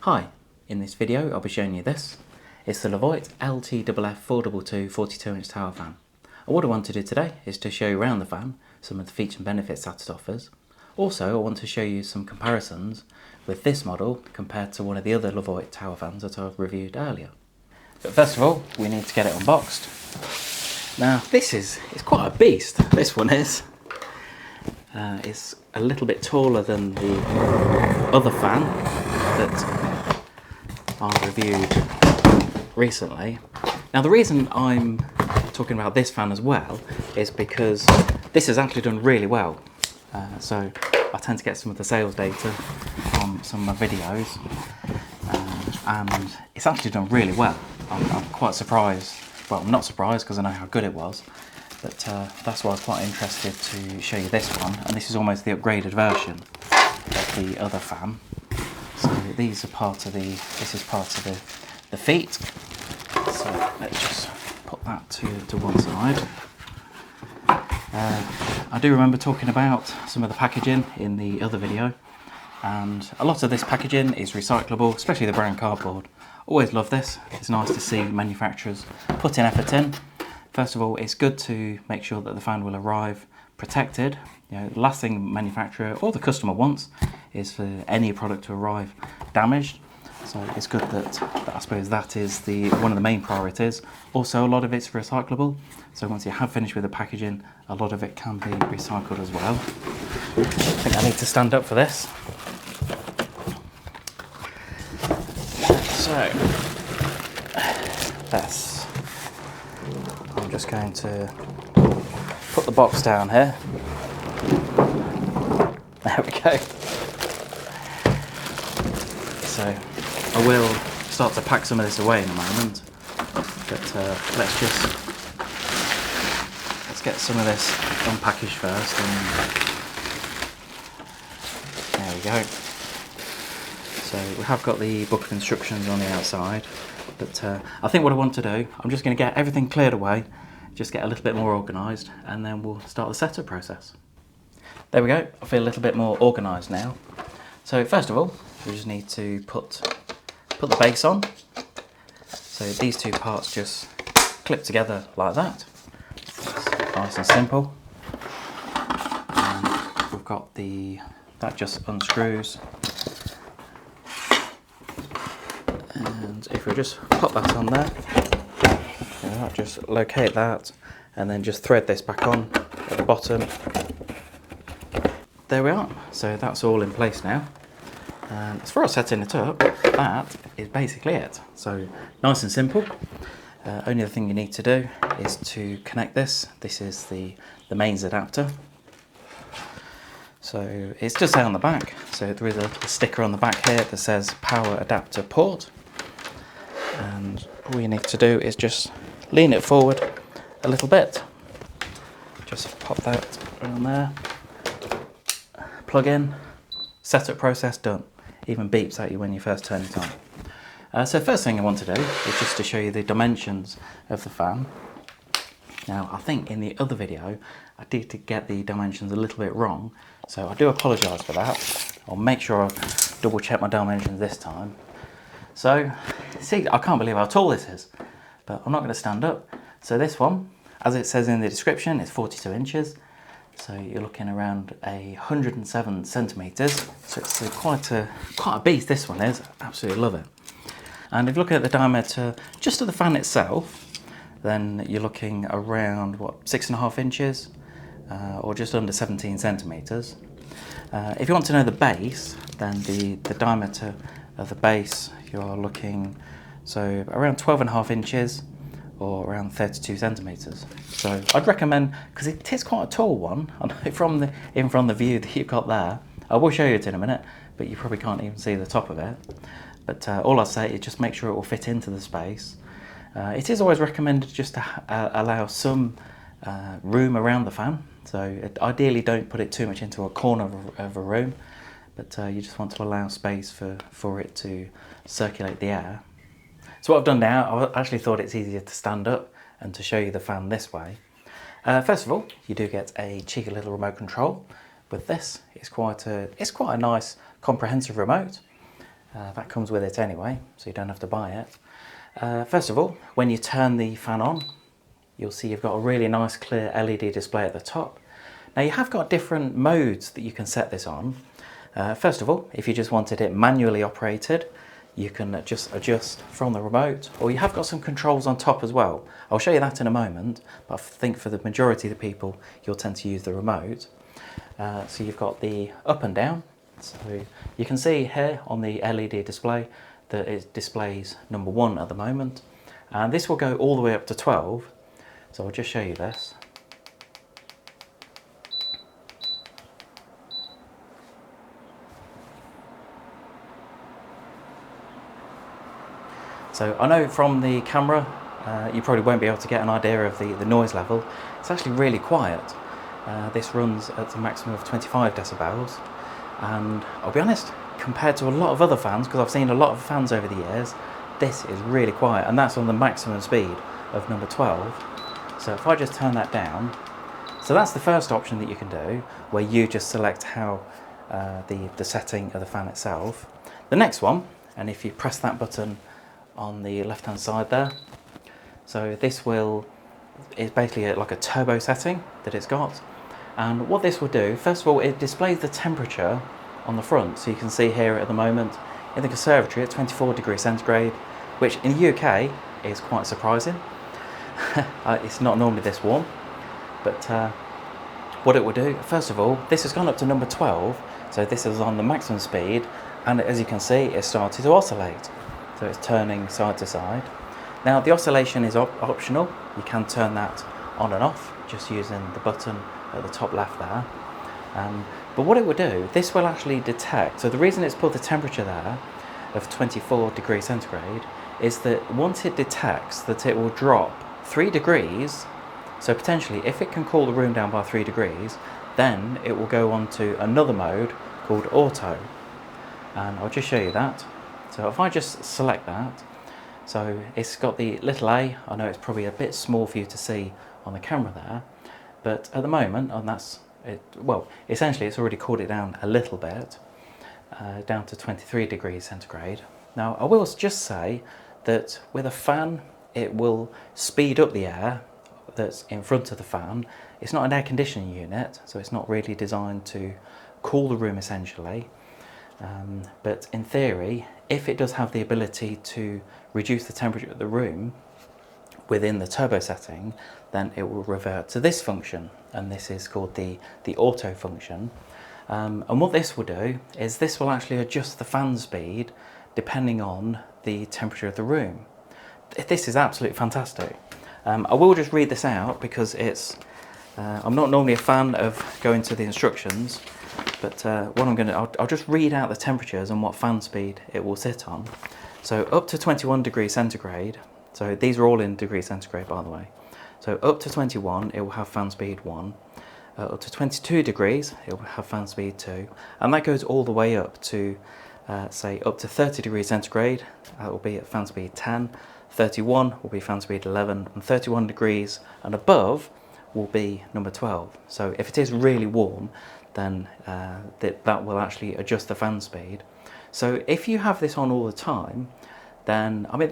Hi, in this video I'll be showing you this. It's the Levoit LTFF 422 42-inch tower fan. And what I want to do today is to show you around the fan, some of the features and benefits that it offers. Also, I want to show you some comparisons with this model compared to one of the other Levoit tower fans that I've reviewed earlier. But first of all, we need to get it unboxed. Now it's quite a beast, this one is. It's a little bit taller than the other fan that I reviewed recently. Now the reason I'm talking about this fan as well is because this has actually done really well. So I tend to get some of the sales data on some of my videos, and it's actually done really well. I'm quite surprised. Well, I'm not surprised because I know how good it was, but that's why I was quite interested to show you this one. And this is almost the upgraded version of the other fan. So these are part of this is part of the feet. So let's just put that to one side. I do remember talking about some of the packaging in the other video, and a lot of this packaging is recyclable, especially the brown cardboard. Always love this. It's nice to see manufacturers putting effort in. First of all, it's good to make sure that the fan will arrive protected. You know, the last thing the manufacturer or the customer wants is for any product to arrive damaged. So it's good that I suppose that is one of the main priorities. Also, a lot of it's recyclable. So once you have finished with the packaging, a lot of it can be recycled as well. I think I need to stand up for this. So I'm just going to put the box down here. There we go. So I will start to pack some of this away in a moment, but let's get some of this unpackaged first, and there we go. So we have got the book of instructions on the outside, but I think what I want to do, I'm just going to get everything cleared away, just get a little bit more organised, and then we'll start the setup process. There we go, I feel a little bit more organised now. So first of all, we just need to put the base on. So these two parts just clip together like that. It's nice and simple. And we've got that just unscrews. And if we just pop that on there, just locate that and then just thread this back on at the bottom. There we are. So that's all in place now. And as far as setting it up, that is basically it. So nice and simple. Only other thing you need to do is to connect this. This is the mains adapter. So it's just out on the back. So there is a sticker on the back here that says power adapter port. And all you need to do is just lean it forward a little bit. Just pop that around there. Plug in. Setup process done. Even beeps at you when you first turn it on. So first thing I want to do is just to show you the dimensions of the fan. Now I think in the other video I did get the dimensions a little bit wrong, so I do apologise for that. I'll make sure I double check my dimensions this time. So see, I can't believe how tall this is, but I'm not going to stand up. So this one, as it says in the description, is 42 inches. So you're looking around 107 centimetres. So it's quite a beast, this one is. Absolutely love it. And if you look at the diameter just of the fan itself, then you're looking around, 6.5 inches, or just under 17 centimetres. If you want to know the base, then the diameter of the base, you're looking so around 12.5 inches, or around 32 centimetres. So I'd recommend, because it is quite a tall one, I know from the view that you've got there. I will show you it in a minute, but you probably can't even see the top of it. But all I say is just make sure it will fit into the space. It is always recommended just to allow some room around the fan. So ideally don't put it too much into a corner of a room, but you just want to allow space for it to circulate the air. So what I've done now, I actually thought it's easier to stand up and to show you the fan this way. First of all, you do get a cheeky little remote control with this. It's quite a nice comprehensive remote. That comes with it anyway, so you don't have to buy it. First of all, when you turn the fan on, you'll see you've got a really nice clear LED display at the top. Now you have got different modes that you can set this on. First of all, if you just wanted it manually operated, you can just adjust from the remote, or you have got some controls on top as well. I'll show you that in a moment, but I think for the majority of the people, you'll tend to use the remote. So you've got the up and down. So you can see here on the LED display that it displays number 1 at the moment, and this will go all the way up to 12. So I'll just show you this. So I know from the camera you probably won't be able to get an idea of the noise level. It's actually really quiet. This runs at a maximum of 25 decibels. And I'll be honest, compared to a lot of other fans, because I've seen a lot of fans over the years, this is really quiet, and that's on the maximum speed of number 12. So if I just turn that down, so that's the first option that you can do, where you just select how the setting of the fan itself. The next one, and if you press that button on the left hand side there, so this is basically like a turbo setting that it's got. And what this will do, first of all, it displays the temperature on the front. So you can see here at the moment in the conservatory at 24 degrees centigrade, which in the UK is quite surprising. It's not normally this warm, but what it will do, first of all, this has gone up to number 12. So this is on the maximum speed, and as you can see, it started to oscillate. So it's turning side to side. Now the oscillation is optional. You can turn that on and off just using the button at the top left there. But what it will do, this will actually detect, so the reason it's put the temperature there of 24 degrees centigrade is that once it detects that it will drop 3 degrees, so potentially if it can cool the room down by 3 degrees, then it will go on to another mode called auto. And I'll just show you that. So if I just select that, so it's got the little A. I know it's probably a bit small for you to see on the camera there, but at the moment, and that's it, well, essentially it's already cooled it down a little bit, down to 23 degrees centigrade. Now I will just say that with a fan, it will speed up the air that's in front of the fan. It's not an air conditioning unit, so it's not really designed to cool the room essentially. But in theory, if it does have the ability to reduce the temperature of the room within the turbo setting, then it will revert to this function, and this is called the auto function. And what this will do is this will actually adjust the fan speed depending on the temperature of the room. This is absolutely fantastic. I will just read this out because it's I'm not normally a fan of going to the instructions, but what I'll just read out the temperatures and what fan speed it will sit on. So up to 21 degrees centigrade, so these are all in degrees centigrade by the way. So up to 21 it will have fan speed 1, up to 22 degrees it will have fan speed 2, and that goes all the way up to say up to 30 degrees centigrade, that will be at fan speed 10, 31 will be fan speed 11, and 31 degrees and above will be number 12. So if it is really warm, then that will actually adjust the fan speed. So if you have this on all the time, then I mean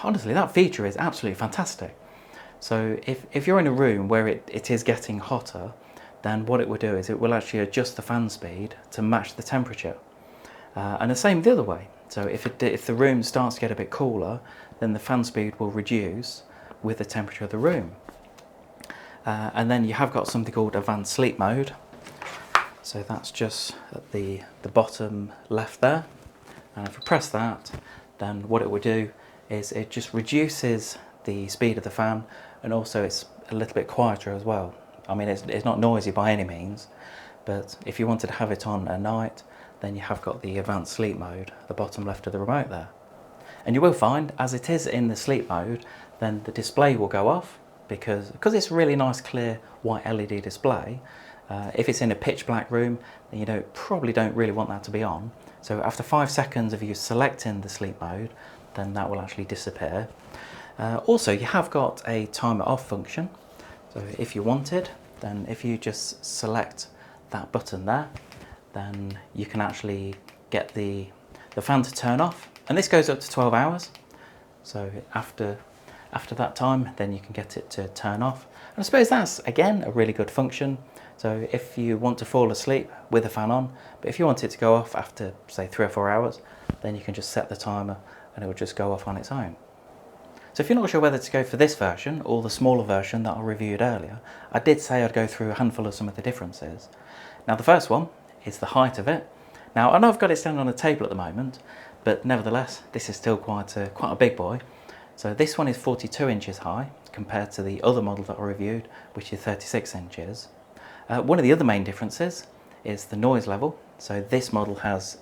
honestly that feature is absolutely fantastic. So if you're in a room where it is getting hotter, then what it will do is it will actually adjust the fan speed to match the temperature. And the same the other way. So if the room starts to get a bit cooler, then the fan speed will reduce with the temperature of the room. And then you have got something called advanced sleep mode. So that's just at the bottom left there. And if we press that, then what it will do is it just reduces the speed of the fan, and also it's a little bit quieter as well. I mean, it's not noisy by any means, but if you wanted to have it on at night, then you have got the advanced sleep mode at the bottom left of the remote there. And you will find, as it is in the sleep mode, then the display will go off because it's a really nice clear white LED display. If it's in a pitch black room, then you probably don't really want that to be on. So after 5 seconds of you selecting the sleep mode, then that will actually disappear. Also, you have got a timer off function. So if you wanted, then if you just select that button there, then you can actually get the the fan to turn off, and this goes up to 12 hours. So after that time, then you can get it to turn off. And I suppose that's, again, a really good function. So if you want to fall asleep with the fan on, but if you want it to go off after, say, 3 or 4 hours, then you can just set the timer and it will just go off on its own. So if you're not sure whether to go for this version or the smaller version that I reviewed earlier, I did say I'd go through a handful of some of the differences. Now the first one is the height of it. Now I know I've got it standing on a table at the moment, but nevertheless this is still quite a big boy. So this one is 42 inches high compared to the other model that I reviewed, which is 36 inches. One of the other main differences is the noise level. So this model has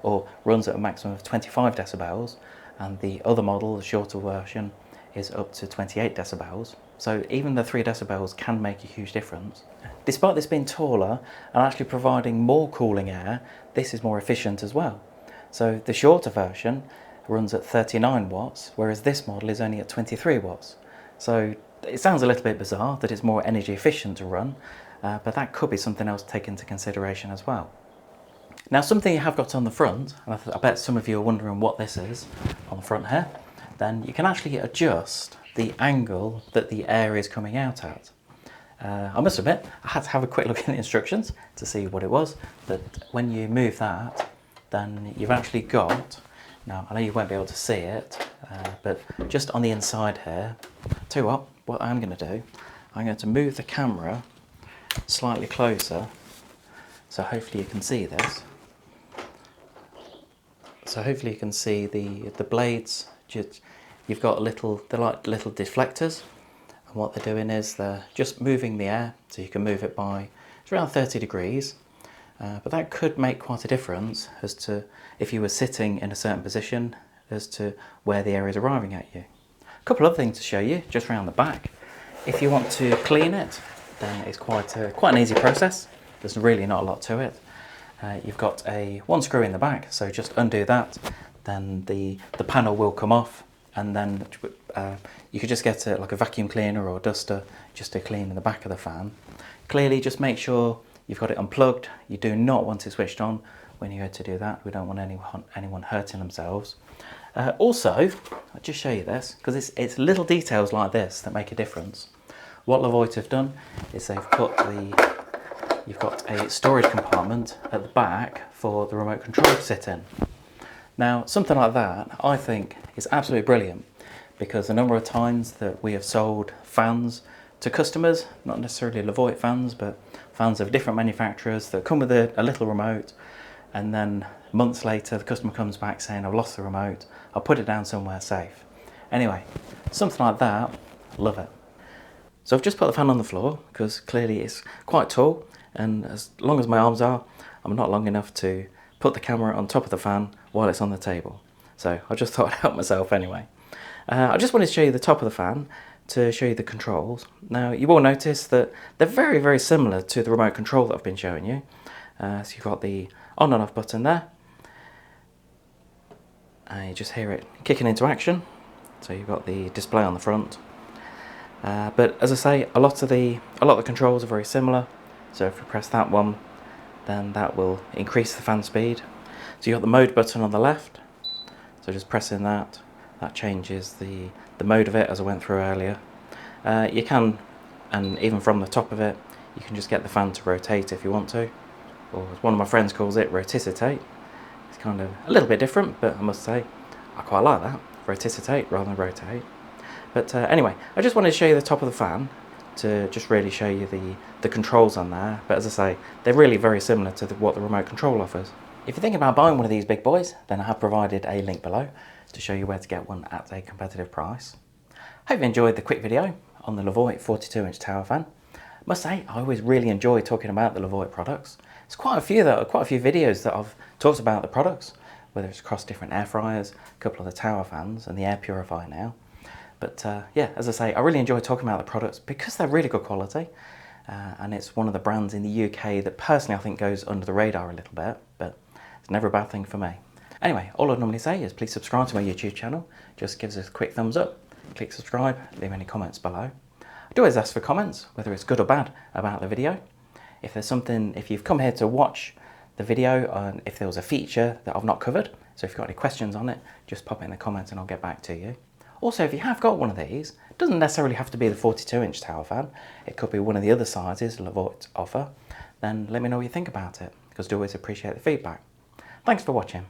or runs at a maximum of 25 decibels, and the other model, the shorter version, is up to 28 decibels. So even the 3 decibels can make a huge difference. Despite this being taller and actually providing more cooling air, this is more efficient as well. So the shorter version runs at 39 watts, whereas this model is only at 23 watts. So it sounds a little bit bizarre that it's more energy efficient to run, but that could be something else to take into consideration as well. Now something you have got on the front, and I bet some of you are wondering what this is on the front here, then you can actually adjust the angle that the air is coming out at. I must admit, I had to have a quick look at the instructions to see what it was, but when you move that, then you've actually got, now I know you won't be able to see it, but just on the inside here, tell you what I'm going to do, I'm going to move the camera slightly closer, so hopefully you can see this. So hopefully you can see the blades, you've got they're like little deflectors, and what they're doing is they're just moving the air, so you can move it by, it's around 30 degrees, but that could make quite a difference as to if you were sitting in a certain position as to where the air is arriving at you. A couple of things to show you just around the back. If you want to clean it, then it's quite an easy process. There's really not a lot to it. You've got one screw in the back, so just undo that, then the panel will come off, and then you could just get like a vacuum cleaner or duster just to clean the back of the fan. Clearly just make sure you've got it unplugged. You do not want it switched on when you go to do that. We don't want anyone hurting themselves. Also, I'll just show you this, because it's little details like this that make a difference. What Levoit have done is they've put you've got a storage compartment at the back for the remote control to sit in. Now, something like that, I think, is absolutely brilliant, because the number of times that we have sold fans to customers, not necessarily Levoit fans, but fans of different manufacturers that come with a little remote, and then months later the customer comes back saying, I've lost the remote, I'll put it down somewhere safe. Anyway, something like that, love it. So I've just put the fan on the floor, because clearly it's quite tall, and as long as my arms are, I'm not long enough to put the camera on top of the fan while it's on the table. So I just thought I'd help myself anyway. I just wanted to show you the top of the fan to show you the controls. Now you will notice that they're very, very similar to the remote control that I've been showing you. So you've got the on and off button there. You just hear it kicking into action. So you've got the display on the front. But as I say, a lot of the controls are very similar. So if we press that one, then that will increase the fan speed. So you've got the mode button on the left. So just pressing that changes the mode of it, as I went through earlier. You can, and even from the top of it, you can just get the fan to rotate if you want to, or as one of my friends calls it, roticitate. It's kind of a little bit different, but I must say I quite like that, roticitate rather than rotate. But anyway, I just wanted to show you the top of the fan to just really show you the controls on there. But as I say, they're really very similar to what the remote control offers. If you're thinking about buying one of these big boys, then I have provided a link below to show you where to get one at a competitive price. Hope you enjoyed the quick video on the Levoit 42-inch tower fan. Must say, I always really enjoy talking about the Levoit products. There's quite a few videos that I've talked about the products, whether it's across different air fryers, a couple of the tower fans, and the air purifier now. But yeah, as I say, I really enjoy talking about the products because they're really good quality, and it's one of the brands in the UK that personally I think goes under the radar a little bit, but it's never a bad thing for me. Anyway, all I'd normally say is please subscribe to my YouTube channel. Just give us a quick thumbs up, click subscribe, leave any comments below. I do always ask for comments, whether it's good or bad, about the video. If there's something, if you've come here to watch the video on if there was a feature that I've not covered. So if you've got any questions on it, just pop it in the comments and I'll get back to you. Also, if you have got one of these, it doesn't necessarily have to be the 42-inch tower fan. It could be one of the other sizes Levoit offer. Then let me know what you think about it, because I do always appreciate the feedback. Thanks for watching.